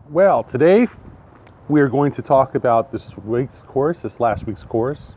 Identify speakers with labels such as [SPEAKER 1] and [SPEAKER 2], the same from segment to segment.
[SPEAKER 1] Well, today we are going to talk about this last week's course.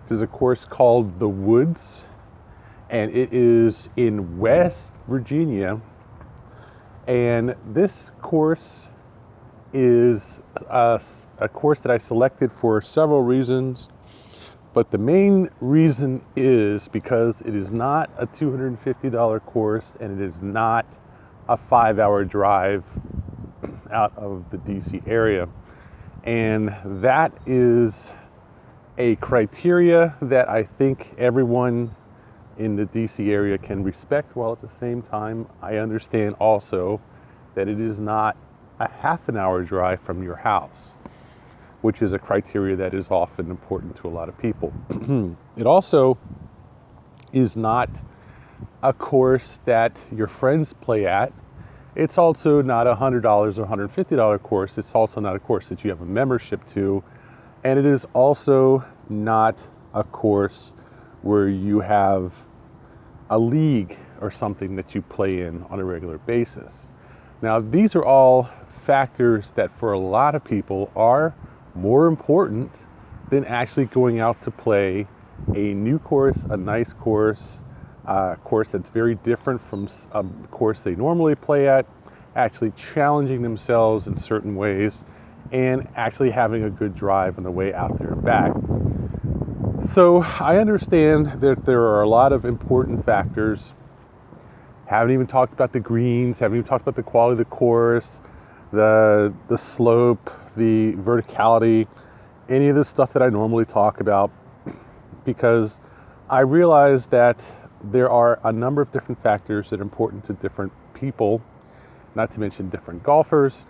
[SPEAKER 1] It is a course called The Woods, and it is in West Virginia. And this course is a course that I selected for several reasons, but the main reason is because it is not a $250 course and it is not a 5-hour drive out of the DC area. And that is a criteria that I think everyone in the DC area can respect, while at the same time I understand also that it is not a half an hour drive from your house, which is a criteria that is often important to a lot of people. It also is not a course that your friends play at. It's also not a $100 or $150 course. It's also not a course that you have a membership to. And it is also not a course where you have a league or something that you play in on a regular basis. Now, these are all factors that for a lot of people are more important than actually going out to play a new course, a nice course, a course that's very different from a course they normally play at, actually challenging themselves in certain ways, and actually having a good drive on the way out there and back. So I understand that there are a lot of important factors. Haven't even talked about the greens, haven't even talked about the quality of the course, the slope, the verticality, any of the stuff that I normally talk about, because I realize that there are a number of different factors that are important to different people, not to mention different golfers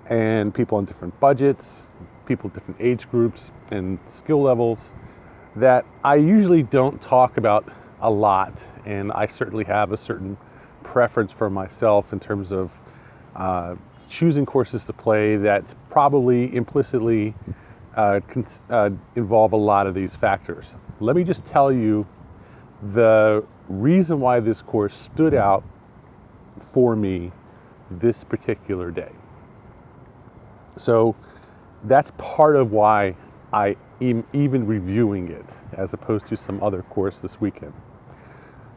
[SPEAKER 1] and people on different budgets, people with different age groups and skill levels, that I usually don't talk about a lot. And I certainly have a certain preference for myself in terms of choosing courses to play that probably implicitly involve a lot of these factors. Let me just tell you the reason why this course stood out for me this particular day. So that's part of why I am even reviewing it as opposed to some other course this weekend.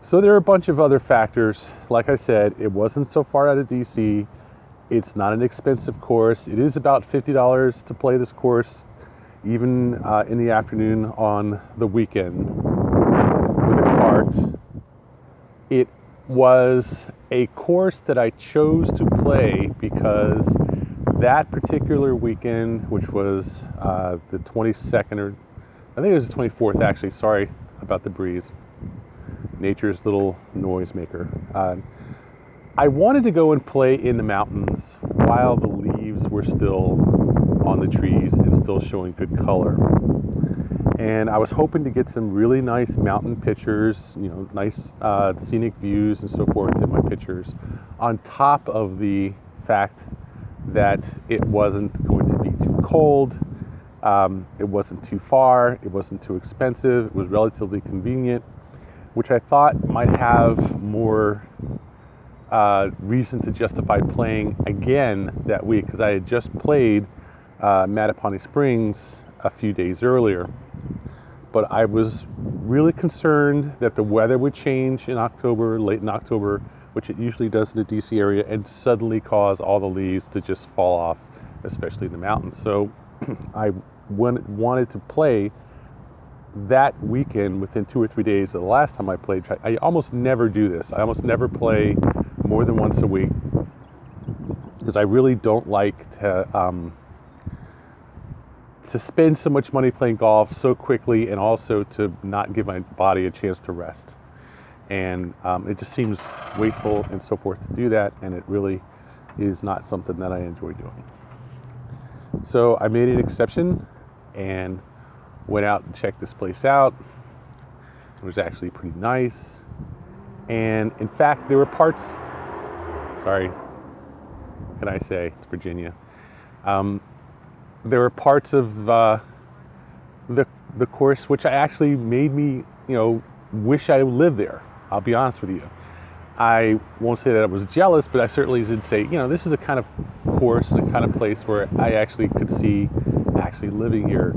[SPEAKER 1] So there are a bunch of other factors. Like I said, it wasn't so far out of DC. It's not an expensive course. It is about $50 to play this course, even in the afternoon on the weekend with a cart. It was a course that I chose to play because that particular weekend, which was the 22nd, or I think it was the 24th actually, sorry about the breeze, nature's little noise maker. I wanted to go and play in the mountains while the leaves were still on the trees and still showing good color. And I was hoping to get some really nice mountain pictures, nice scenic views and so forth in my pictures, on top of the fact that it wasn't going to be too cold, it wasn't too far, it wasn't too expensive, it was relatively convenient, which I thought might have more reason to justify playing again that week, because I had just played Mattapony Springs a few days earlier. But I was really concerned that the weather would change in October, late in October, which it usually does in the DC area, and suddenly cause all the leaves to just fall off, especially in the mountains. So I wanted to play that weekend within 2 or 3 days of the last time I played. I almost never do this. I almost never play more than once a week because I really don't like to spend so much money playing golf so quickly, and also to not give my body a chance to rest. And it just seems wasteful and so forth to do that, and it really is not something that I enjoy doing. So I made an exception and went out and checked this place out. It was actually pretty nice. And in fact, there were parts, what can I say? It's Virginia. There were parts of the course which I actually made me, wish I lived there. I'll be honest with you. I won't say that I was jealous, but I certainly did say, this is a kind of course, a kind of place where I actually could see actually living here.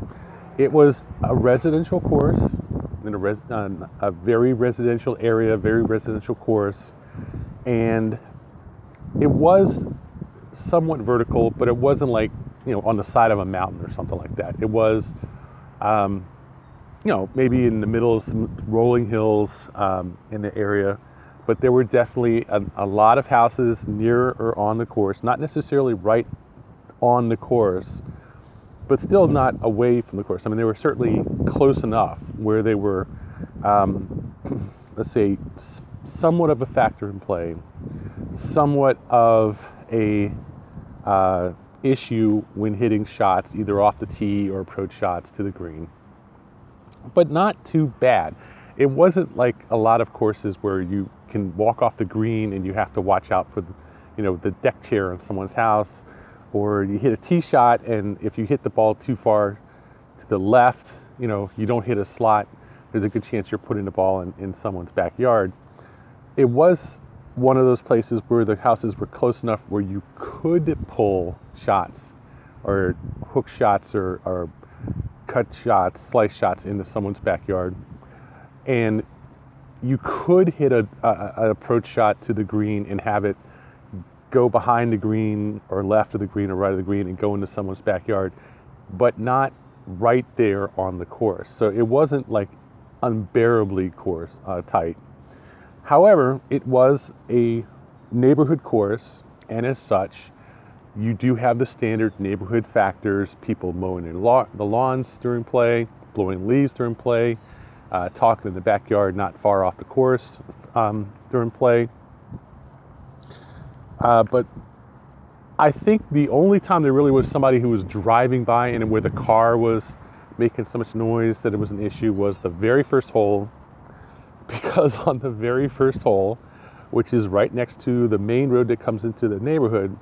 [SPEAKER 1] It was a residential course in a very residential area, very residential course, and it was somewhat vertical, but it wasn't like, on the side of a mountain or something like that. It was, maybe in the middle of some rolling hills in the area, but there were definitely a lot of houses near or on the course, not necessarily right on the course, but still not away from the course. I mean, they were certainly close enough where they were, let's say, somewhat of a factor in play, somewhat of a issue when hitting shots, either off the tee or approach shots to the green, but not too bad. It wasn't like a lot of courses where you can walk off the green and you have to watch out for the deck chair in someone's house, or you hit a tee shot and if you hit the ball too far to the left, you don't hit a slot, there's a good chance you're putting the ball in someone's backyard. It was one of those places where the houses were close enough where you could pull shots or hook shots or cut shots, slice shots into someone's backyard. And you could hit an approach shot to the green and have it go behind the green or left of the green or right of the green and go into someone's backyard, but not right there on the course. So it wasn't like unbearably tight. However, it was a neighborhood course, and as such, you do have the standard neighborhood factors, people mowing the lawns during play, blowing leaves during play, talking in the backyard not far off the course during play. But I think the only time there really was somebody who was driving by and where the car was making so much noise that it was an issue was the very first hole, because on the very first hole, which is right next to the main road that comes into the neighborhood,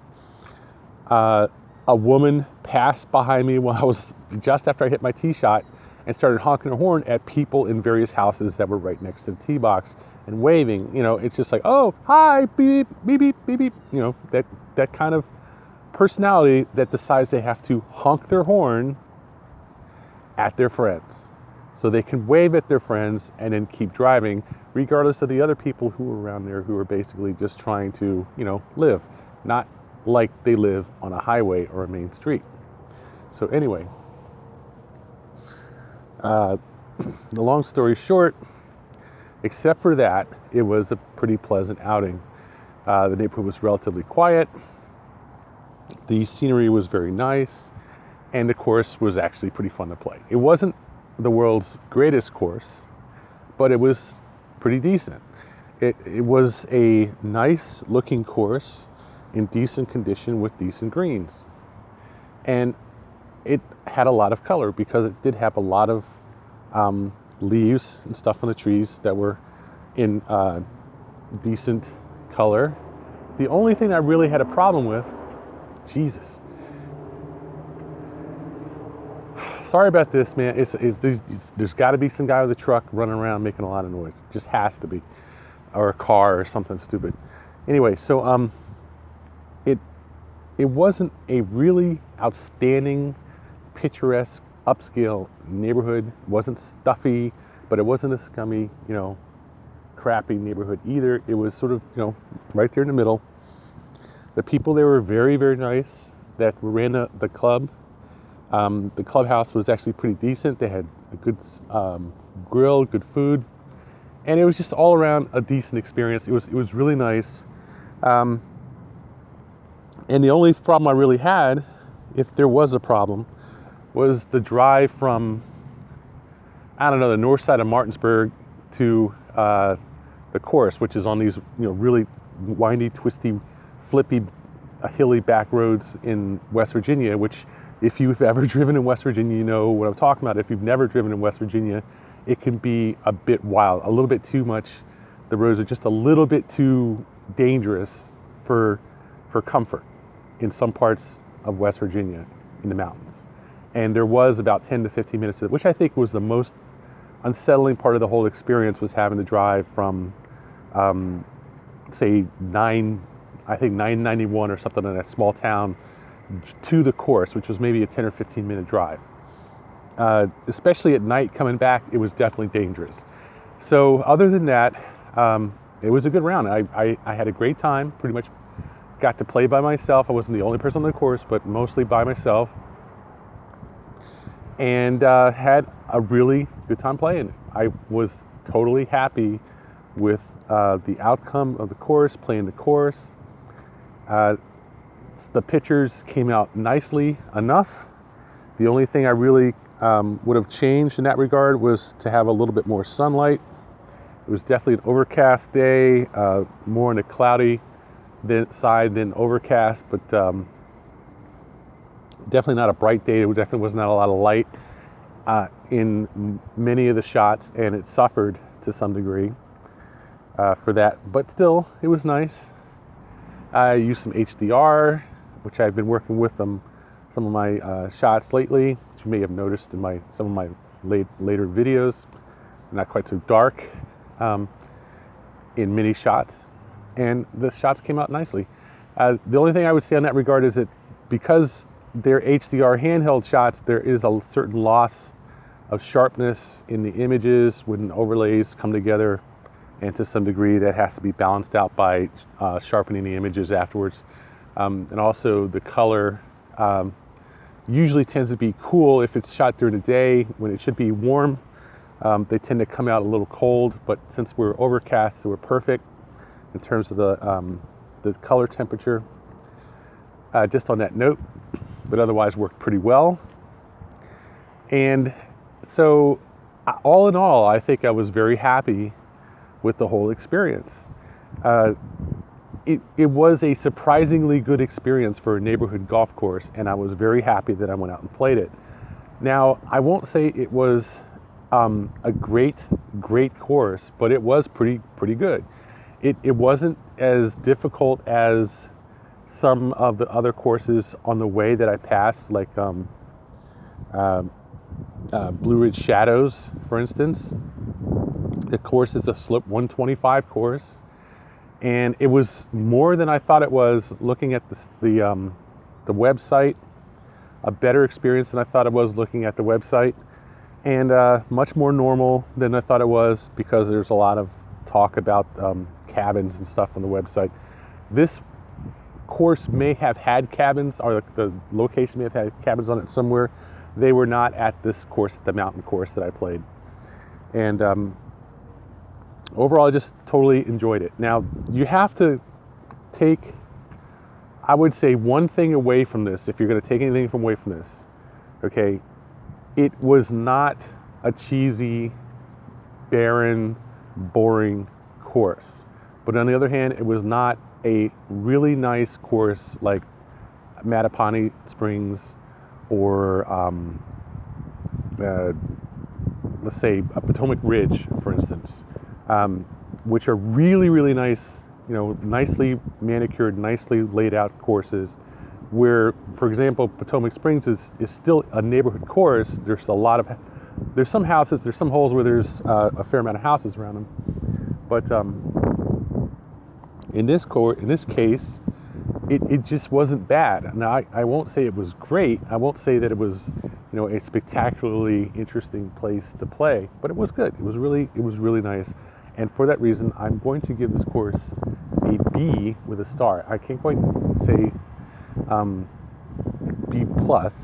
[SPEAKER 1] a woman passed behind me when I was just after I hit my tee shot and started honking her horn at people in various houses that were right next to the tee box and waving. It's just like, oh, hi, beep, beep, beep, beep, beep. That kind of personality that decides they have to honk their horn at their friends so they can wave at their friends and then keep driving, regardless of the other people who are around there who are basically just trying to, live, not like they live on a highway or a main street. So anyway, the long story short, except for that, it was a pretty pleasant outing. The neighborhood was relatively quiet. The scenery was very nice, and the course was actually pretty fun to play. It wasn't the world's greatest course, but it was pretty decent. It was a nice looking course in decent condition with decent greens. And it had a lot of color because it did have a lot of leaves and stuff on the trees that were in decent color. The only thing I really had a problem with, Jesus. Sorry about this, man. There's got to be some guy with a truck running around making a lot of noise. Just has to be. Or a car or something stupid. Anyway, so it wasn't a really outstanding, picturesque, upscale neighborhood. It wasn't stuffy, but it wasn't a scummy, crappy neighborhood either. It was sort of, right there in the middle. The people there were very, very nice that ran the club. The clubhouse was actually pretty decent. They had a good grill, good food, and it was just all around a decent experience. It was really nice. And the only problem I really had, if there was a problem, was the drive from, the north side of Martinsburg to the course, which is on these, really windy, twisty, flippy, hilly back roads in West Virginia, which if you've ever driven in West Virginia, you know what I'm talking about. If you've never driven in West Virginia, it can be a bit wild, a little bit too much. The roads are just a little bit too dangerous for comfort in some parts of West Virginia in the mountains. And there was about 10 to 15 minutes of it, which I think was the most unsettling part of the whole experience, was having to drive from say 991 or something in that small town to the course, which was maybe a 10 or 15 minute drive. Especially at night coming back, it was definitely dangerous. So other than that, it was a good round. I had a great time. Pretty much got to play by myself. I wasn't the only person on the course, but mostly by myself. And had a really good time playing. I was totally happy with the outcome of the course, playing the course. The pictures came out nicely enough. The only thing I really would have changed in that regard was to have a little bit more sunlight. It was definitely an overcast day, more on the cloudy side than overcast, but definitely not a bright day. It definitely was not a lot of light in many of the shots, and it suffered to some degree for that. But still, it was nice. I used some HDR, which I've been working with some of my shots lately, which you may have noticed in some of my later videos. Not quite so dark in many shots, and the shots came out nicely. The only thing I would say on that regard is that because they're HDR handheld shots, there is a certain loss of sharpness in the images when overlays come together, and to some degree that has to be balanced out by sharpening the images afterwards. And also the color usually tends to be cool if it's shot during the day when it should be warm. They tend to come out a little cold, but since we're overcast, so we're perfect in terms of the color temperature. Just on that note, but otherwise worked pretty well. And so all in all, I think I was very happy with the whole experience. It was a surprisingly good experience for a neighborhood golf course, and I was very happy that I went out and played it. Now, I won't say it was a great course, but it was pretty good. It wasn't as difficult as some of the other courses on the way that I passed, like Blue Ridge Shadows, for instance. The course is a slope 125 course, and it was more than I thought it was. Looking at the website, a better experience than I thought it was looking at the website, and much more normal than I thought it was, because there's a lot of talk about cabins and stuff on the website. This course may have had cabins, or the location may have had cabins on it somewhere. They were not at this course, at the mountain course that I played. And overall, I just totally enjoyed it. Now, you have to take, I would say, one thing away from this, if you're going to take anything away from this, okay? It was not a cheesy, barren, boring course. But on the other hand, it was not a really nice course like Mattapani Springs or let's say a Potomac Ridge, for instance, which are really nice, nicely manicured, nicely laid out courses. Where, for example, Potomac Springs is still a neighborhood course. There's some houses, there's some holes where there's a fair amount of houses around them. But in this case, it just wasn't bad. Now, I won't say it was great. I won't say that it was, a spectacularly interesting place to play, but it was good. It was really nice. And for that reason, I'm going to give this course a B with a star. I can't quite say B plus,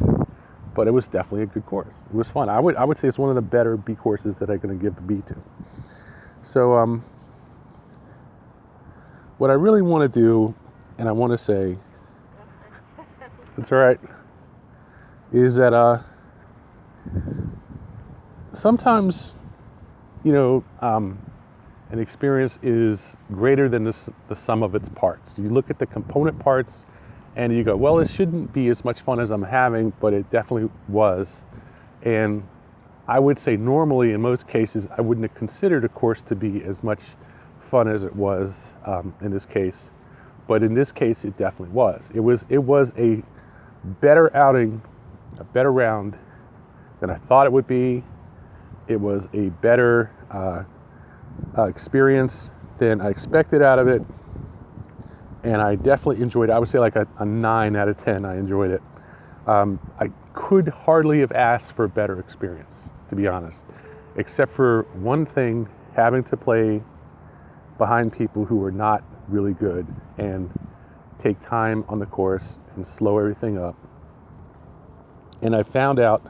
[SPEAKER 1] but it was definitely a good course. It was fun. I would say it's one of the better B courses that I'm going to give the B to. So what I really want to do, and I want to say, that's all right, is that sometimes an experience is greater than the sum of its parts. You look at the component parts and you go, well, it shouldn't be as much fun as I'm having, but it definitely was. And I would say normally, in most cases, I wouldn't have considered a course to be as much fun as it was in this case. But in this case, it definitely was. It was a better outing, a better round than I thought it would be. It was a better experience than I expected out of it. and I definitely enjoyed it. I would say like a 9 out of 10. I enjoyed it. I could hardly have asked for a better experience, to be honest, except for one thing, having to play behind people who are not really good and take time on the course and slow everything up. And I found out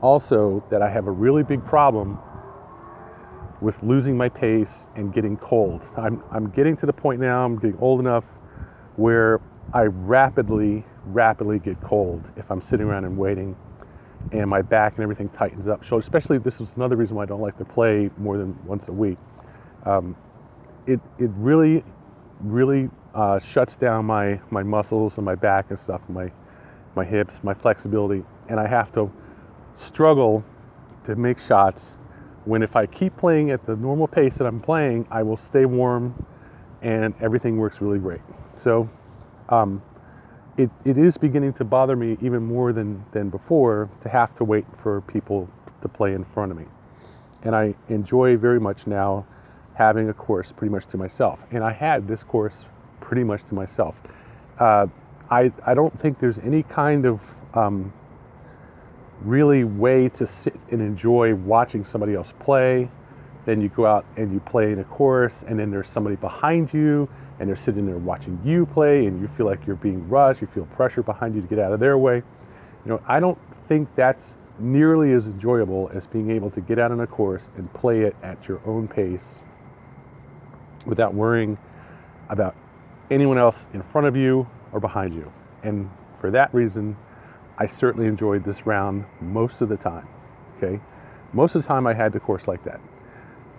[SPEAKER 1] also that I have a really big problem with losing my pace and getting cold. I'm getting to the point now, I'm getting old enough where I rapidly get cold if I'm sitting around and waiting, and my back and everything tightens up. So especially, this is another reason why I don't like to play more than once a week. It really shuts down my muscles and my back and stuff, my hips, my flexibility, and I have to struggle to make shots when if I keep playing at the normal pace that I'm playing, I will stay warm and everything works really great. So it is beginning to bother me even more than before to have to wait for people to play in front of me. And I enjoy very much now having a course pretty much to myself. And I had this course pretty much to myself. I don't think there's any kind of really way to sit and enjoy watching somebody else play. Then you go out and you play in a course, and then there's somebody behind you and they're sitting there watching you play, and you feel like you're being rushed, you feel pressure behind you to get out of their way. I don't think that's nearly as enjoyable as being able to get out on a course and play it at your own pace without worrying about anyone else in front of you or behind you. And for that reason, I certainly enjoyed this round most of the time. Okay, most of the time I had the course like that.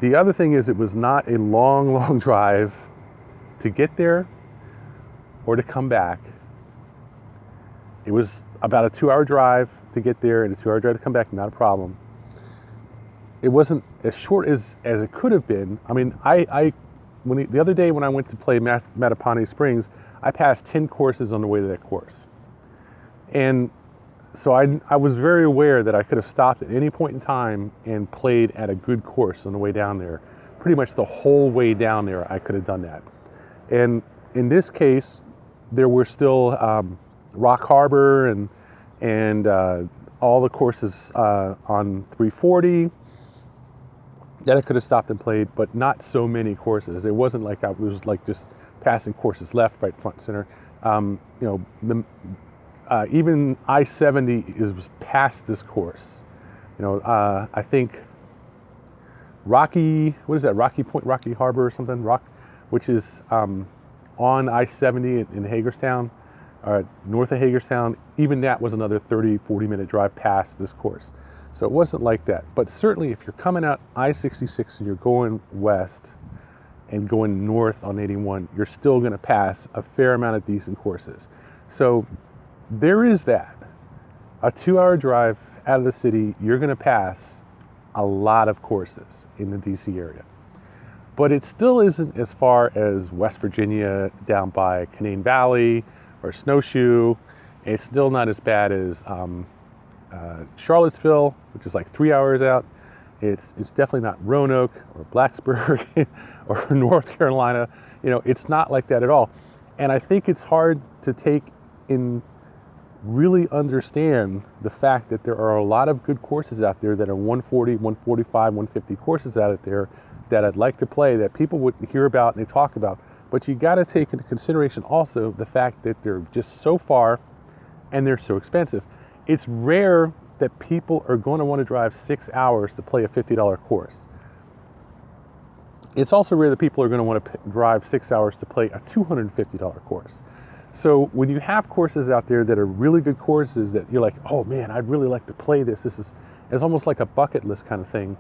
[SPEAKER 1] The other thing is, it was not a long drive to get there or to come back. It was about a 2-hour drive to get there and a 2-hour drive to come back, not a problem. It wasn't as short as it could have been. I mean, the other day when I went to play Mattaponi Springs, I passed 10 courses on the way to that course. And so I was very aware that I could have stopped at any point in time and played at a good course on the way down there. Pretty much the whole way down there, I could have done that. And in this case, there were still Rock Harbor and all the courses on 340 that I could have stopped and played, but not so many courses. It wasn't like I was like just passing courses left, right, front, center. Even I-70 is past this course. I think Rocky Point, Rocky Harbor or something, which is on I-70 in Hagerstown, north of Hagerstown, even that was another 30-40 minute drive past this course. So it wasn't like that. But certainly if you're coming out I-66 and you're going west and going north on 81, you're still going to pass a fair amount of decent courses. So there is that. A 2-hour drive out of the city, you're going to pass a lot of courses in the DC area. But it still isn't as far as West Virginia down by Canaan Valley or Snowshoe. It's still not as bad as Charlottesville, which is like 3 hours out. It's definitely not Roanoke or Blacksburg or North Carolina. It's not like that at all. And I think it's hard to take in really understand the fact that there are a lot of good courses out there that are 140, 145, 150 courses out there that I'd like to play, that people would hear about and they talk about. But you got to take into consideration also the fact that they're just so far and they're so expensive. It's rare that people are going to want to drive 6 hours to play a $50 course. It's also rare that people are going to want to drive 6 hours to play a $250 course. So when you have courses out there that are really good courses that you're like, oh man, I'd really like to play this. This is almost like a bucket list kind of thing.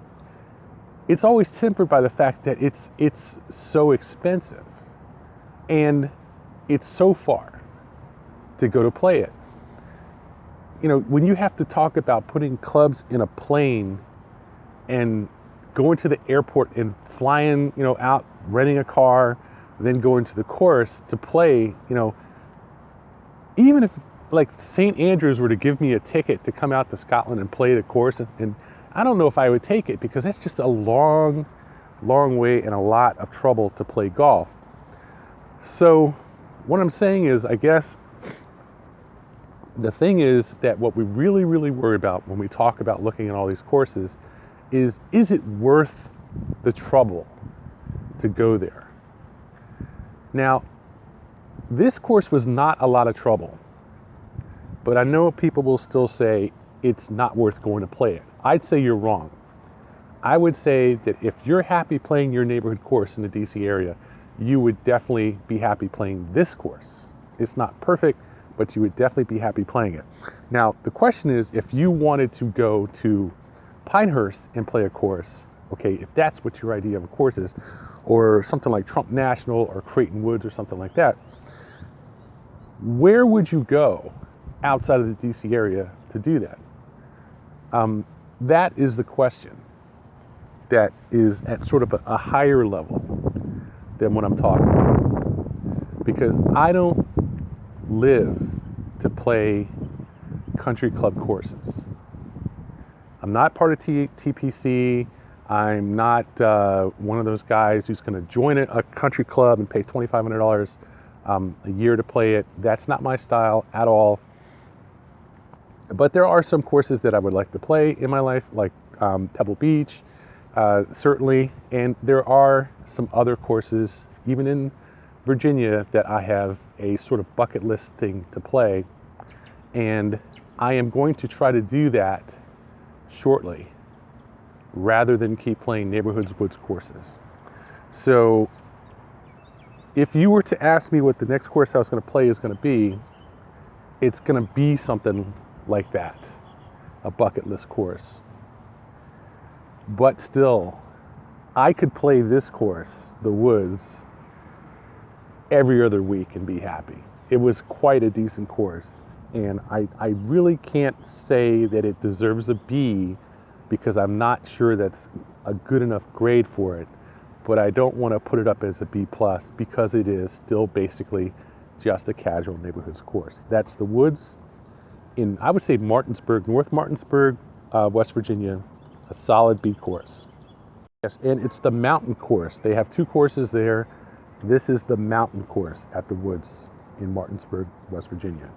[SPEAKER 1] It's always tempered by the fact that it's so expensive and it's so far to go to play it. When you have to talk about putting clubs in a plane and going to the airport and flying, out, renting a car, then going to the course to play, even if like St. Andrews were to give me a ticket to come out to Scotland and play the course, and I don't know if I would take it, because that's just a long way and a lot of trouble to play golf. So what I'm saying is, I guess, the thing is that what we really, really worry about when we talk about looking at all these courses is it worth the trouble to go there? Now, this course was not a lot of trouble, but I know people will still say it's not worth going to play it. I'd say you're wrong. I would say that if you're happy playing your neighborhood course in the DC area, you would definitely be happy playing this course. It's not perfect, but you would definitely be happy playing it. Now, the question is, if you wanted to go to Pinehurst and play a course, okay, if that's what your idea of a course is, or something like Trump National or Creighton Woods or something like that, where would you go outside of the DC area to do that? That is the question that is at sort of a higher level than what I'm talking about. Because I don't live to play country club courses. I'm not part of TPC. I'm not one of those guys who's going to join a country club and pay $2,500 a year to play it. That's not my style at all. But there are some courses that I would like to play in my life, like Pebble Beach, certainly. And there are some other courses, even in Virginia, that I have a sort of bucket list thing to play. And I am going to try to do that shortly, rather than keep playing neighborhoods woods courses. So if you were to ask me what the next course I was going to play is going to be, it's going to be something like that, a bucket list course. But still, I could play this course, the woods, every other week and be happy. It was quite a decent course, and I really can't say that it deserves a B, because I'm not sure that's a good enough grade for it, but I don't want to put it up as a B plus, because it is still basically just a casual neighborhoods course. That's the woods in, I would say, Martinsburg, North Martinsburg, West Virginia, a solid B course. Yes, and it's the mountain course. They have two courses there. This is the mountain course at the woods in Martinsburg, West Virginia.